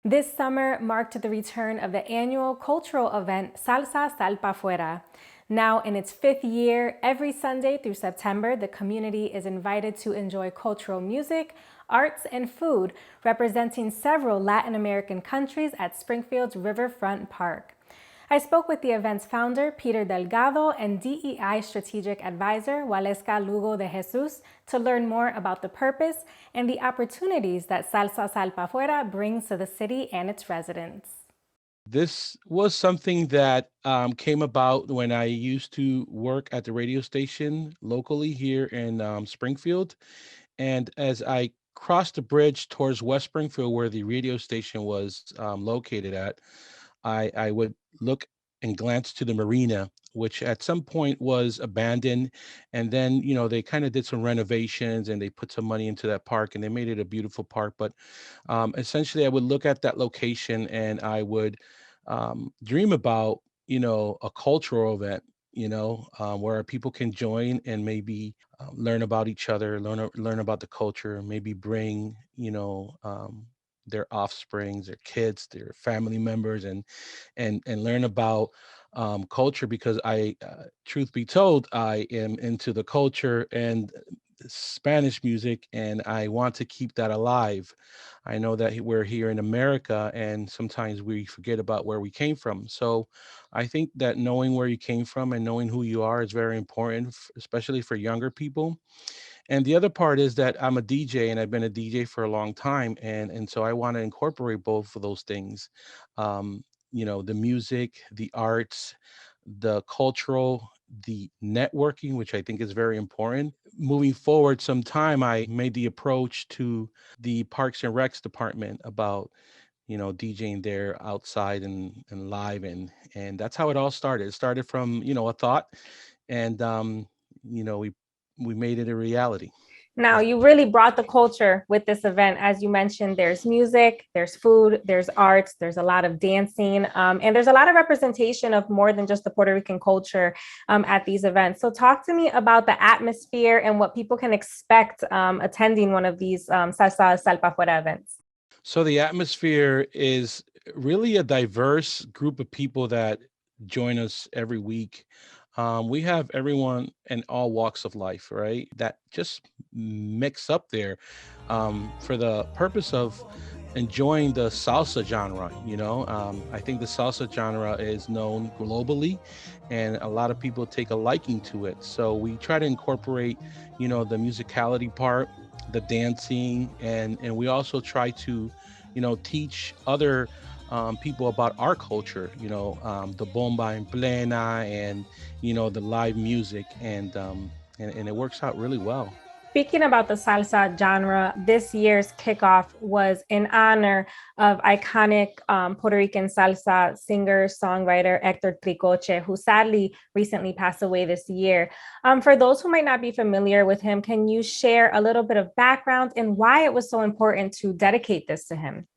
This summer marked the return of the annual cultural event Salsa Sal Pa'Fuera. Now in its fifth year, every Sunday through September, the community is invited to enjoy cultural music, arts, and food representing several Latin American countries at Springfield's Riverfront Park. I spoke with the event's founder, Peter Delgado, and DEI strategic advisor, Waleska Lugo-DeJesús, to learn more about the purpose and the opportunities that Salsa Sal Pa'Fuera brings to the city and its residents. This was something that came about when I used to work at the radio station locally here in Springfield. And as I crossed the bridge towards West Springfield, where the radio station was located at, I would look and glance to the marina, which at some point was abandoned. And then, they kind of did some renovations and they put some money into that park and they made it a beautiful park. But essentially, I would look at that location and I would dream about, a cultural event, where people can join and maybe learn about each other, learn about the culture, maybe bring, their offsprings, their kids, their family members, and learn about culture because truth be told, I am into the culture and Spanish music, and I want to keep that alive. I know that we're here in America, and sometimes we forget about where we came from. So, I think that knowing where you came from and knowing who you are is very important, especially for younger people. And the other part is that I'm a DJ and I've been a DJ for a long time. And so I want to incorporate both of those things. The music, the arts, the cultural, the networking, which I think is very important. Moving forward, some time I made the approach to the Parks and Recs department about, DJing there outside and live and that's how it all started. It started from, a thought and we made it a reality. Now, you really brought the culture with this event. As you mentioned, there's music, there's food, there's arts, there's a lot of dancing, and there's a lot of representation of more than just the Puerto Rican culture at these events. So talk to me about the atmosphere and what people can expect attending one of these Salsa Sal Pa'Fuera events. So the atmosphere is really a diverse group of people that join us every week. We have everyone in all walks of life, right? That just mix up there for the purpose of enjoying the salsa genre. I think the salsa genre is known globally, and a lot of people take a liking to it. So we try to incorporate, the musicality part, the dancing, and we also try to, teach other people about our culture, the bomba en plena and, the live music and it works out really well. Speaking about the salsa genre, this year's kickoff was in honor of iconic Puerto Rican salsa singer, songwriter Hector Tricoche, who sadly recently passed away this year. For those who might not be familiar with him, can you share a little bit of background and why it was so important to dedicate this to him?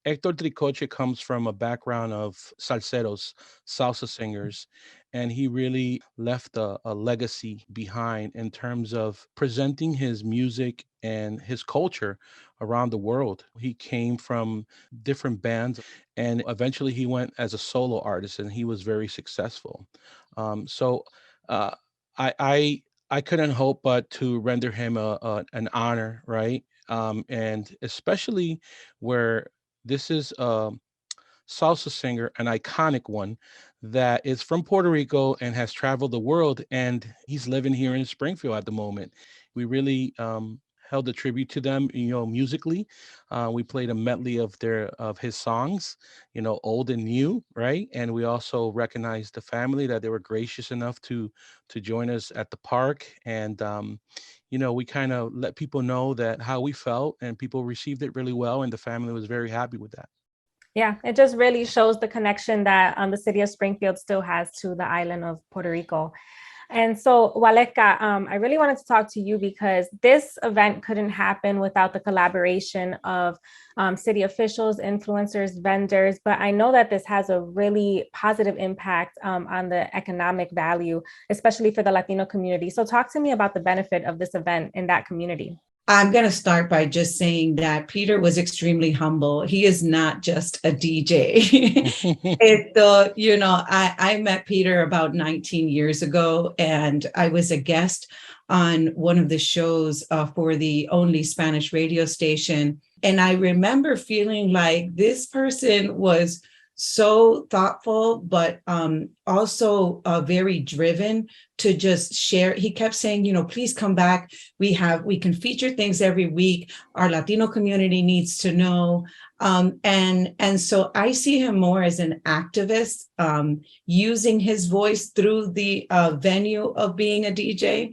Hector Tricoche comes from a background of salseros, salsa singers, and he really left a legacy behind in terms of presenting his music and his culture around the world. He came from different bands and eventually he went as a solo artist and he was very successful. So uh, I couldn't hope but to render him an honor, right? And especially where this is a salsa singer, an iconic one that is from Puerto Rico and has traveled the world, and he's living here in Springfield at the moment. We really held a tribute to them, musically. We played a medley of his songs, old and new, right? And we also recognized the family that they were gracious enough to join us at the park, and we kind of let people know that how we felt, and people received it really well, and the family was very happy with that. Yeah, it just really shows the connection that the city of Springfield still has to the island of Puerto Rico. And so, Waleska, I really wanted to talk to you because this event couldn't happen without the collaboration of city officials, influencers, vendors. But I know that this has a really positive impact on the economic value, especially for the Latino community. So talk to me about the benefit of this event in that community. I'm going to start by just saying that Peter was extremely humble. He is not just a DJ. I met Peter about 19 years ago, and I was a guest on one of the shows for the only Spanish radio station. And I remember feeling like this person was so thoughtful, but also very driven to just share. He kept saying, please come back. We can feature things every week. Our Latino community needs to know. And so I see him more as an activist, using his voice through the venue of being a DJ.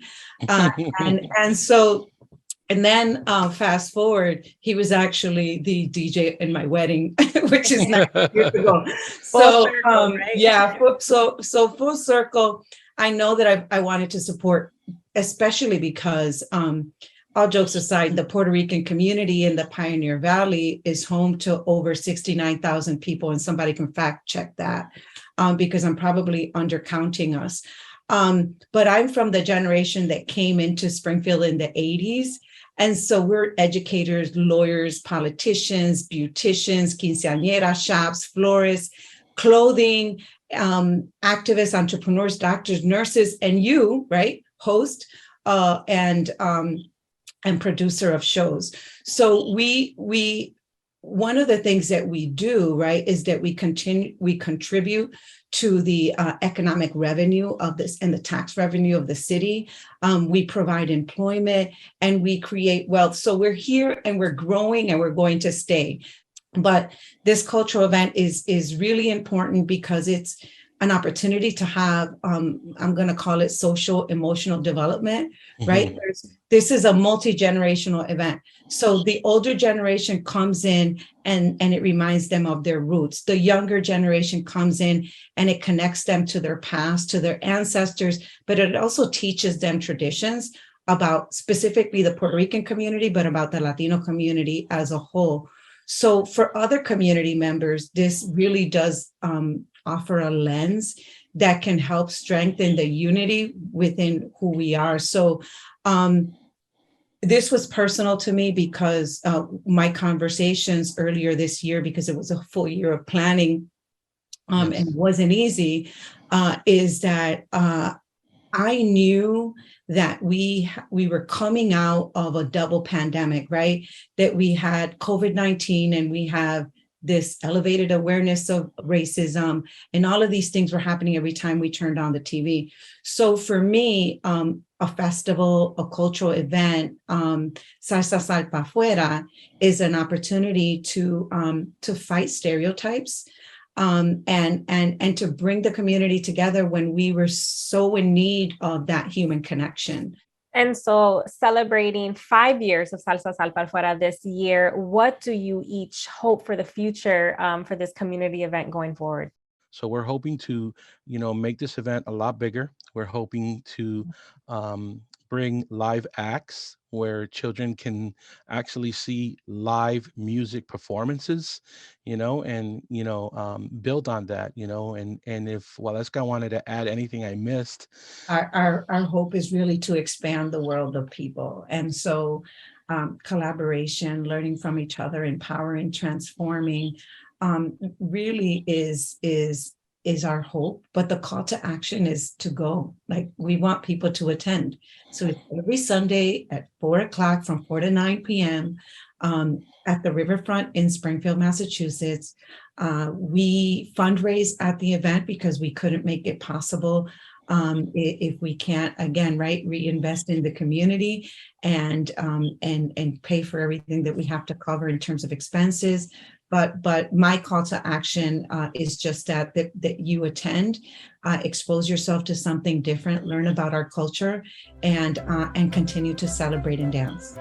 And then fast forward, he was actually the DJ in my wedding, which is 9 years ago. So right? So full circle. I know that I wanted to support, especially because all jokes aside, the Puerto Rican community in the Pioneer Valley is home to over 69,000 people, and somebody can fact check that because I'm probably undercounting us. But I'm from the generation that came into Springfield in the 80s. And so we're educators, lawyers, politicians, beauticians, quinceañera shops, florists, clothing, activists, entrepreneurs, doctors, nurses, and you, right, host and producer of shows. So one of the things that we do, right, is that we contribute to the economic revenue of this and the tax revenue of the city. We provide employment and we create wealth. So we're here and we're growing and we're going to stay. But this cultural event is really important because it's an opportunity to have, I'm going to call it social emotional development, right? Mm-hmm. This is a multi-generational event. So the older generation comes in and it reminds them of their roots. The younger generation comes in and it connects them to their past, to their ancestors, but it also teaches them traditions about specifically the Puerto Rican community, but about the Latino community as a whole. So for other community members, this really does offer a lens that can help strengthen the unity within who we are. So this was personal to me because my conversations earlier this year, because it was a full year of planning and it wasn't easy, is that I knew that we were coming out of a double pandemic, right? That we had COVID-19 and we have this elevated awareness of racism, and all of these things were happening every time we turned on the TV. So for me, a festival, a cultural event, Salsa Sal Pa'Fuera, is an opportunity to fight stereotypes and to bring the community together when we were so in need of that human connection. And so celebrating 5 years of Salsa Sal Pa'Fuera this year, what do you each hope for the future for this community event going forward? So we're hoping to, make this event a lot bigger. We're hoping to bring live acts where children can actually see live music performances, and, build on that, and if Waleska wanted to add anything I missed. Our hope is really to expand the world of people. And so collaboration, learning from each other, empowering, transforming, really is our hope, but the call to action is to go. Like, we want people to attend. So it's every Sunday at 4:00 from 4 to 9 p.m. At the Riverfront in Springfield, Massachusetts. We fundraise at the event because we couldn't make it possible if we can't, again, right, reinvest in the community and pay for everything that we have to cover in terms of expenses. But my call to action is just that you attend, expose yourself to something different, learn about our culture, and continue to celebrate and dance.